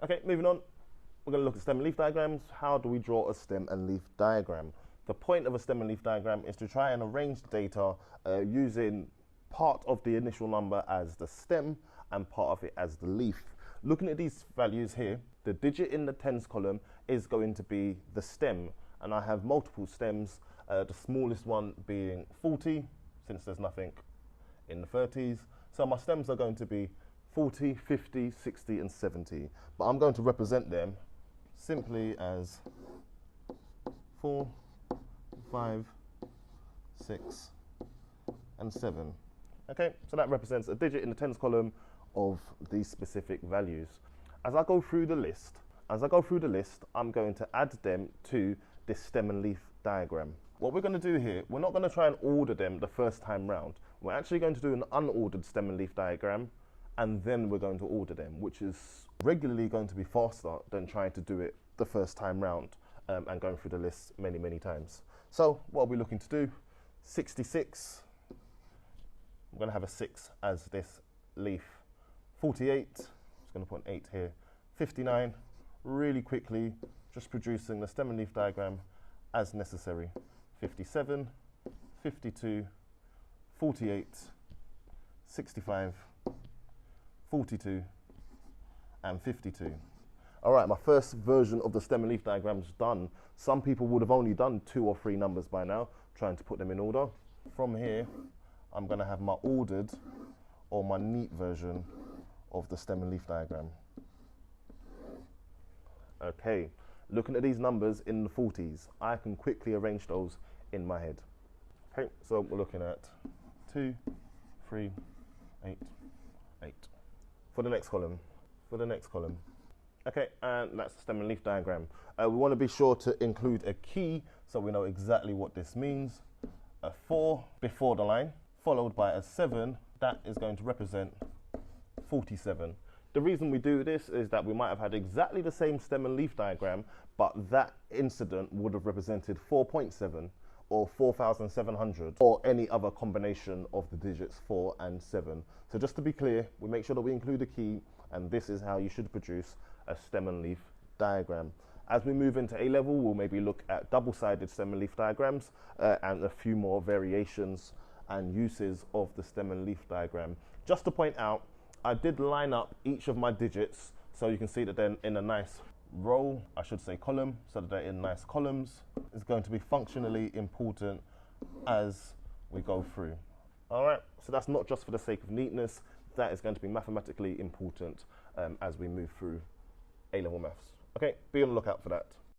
Okay, moving on. We're going to look at stem and leaf diagrams. How do we draw a stem and leaf diagram? The point of a stem and leaf diagram is to try and arrange the data using part of the initial number as the stem and part of it as the leaf. Looking at these values here, the digit in the tens column is going to be the stem, and I have multiple stems, the smallest one being 40, since there's nothing in the 30s. So my stems are going to be 40, 50, 60 and 70, but I'm going to represent them simply as 4, 5, 6 and 7. Okay, so that represents a digit in the tens column of these specific values. As I go through the list, I'm going to add them to this stem and leaf diagram. What we're going to do here, we're not going to try and order them the first time round. We're actually going to do an unordered stem and leaf diagram, and then we're going to order them, which is regularly going to be faster than trying to do it the first time round and going through the list many, many times. So what are we looking to do? 66, I'm going to have a 6 as this leaf. 48, just going to put an 8 here. 59, really quickly, just producing the stem and leaf diagram as necessary. 57, 52, 48, 65, 42, and 52. All right, my first version of the stem and leaf diagram is done. Some people would have only done 2 or 3 numbers by now, trying to put them in order. From here, I'm going to have my ordered or my neat version of the stem and leaf diagram. Okay, looking at these numbers in the 40s, I can quickly arrange those in my head. Okay, so we're looking at 2, 3, 8, 8. For the next column, Okay, and that's the stem and leaf diagram. We want to be sure to include a key so we know exactly what this means. A 4 before the line, followed by a 7, that is going to represent 47. The reason we do this is that we might have had exactly the same stem and leaf diagram, but that incident would have represented 4.7 or 4,700 or any other combination of the digits 4 and 7. So just to be clear, we make sure that we include a key, and this is how you should produce a stem and leaf diagram. As we move into A level, we'll maybe look at double-sided stem and leaf diagrams and a few more variations and uses of the stem and leaf diagram. Just to point out, I did line up each of my digits so you can see that they're in a nice row, I should say column, so that they're in nice columns. It's going to be functionally important as we go through. All right, so that's not just for the sake of neatness, that is going to be mathematically important as we move through A-level maths. Okay, be on the lookout for that.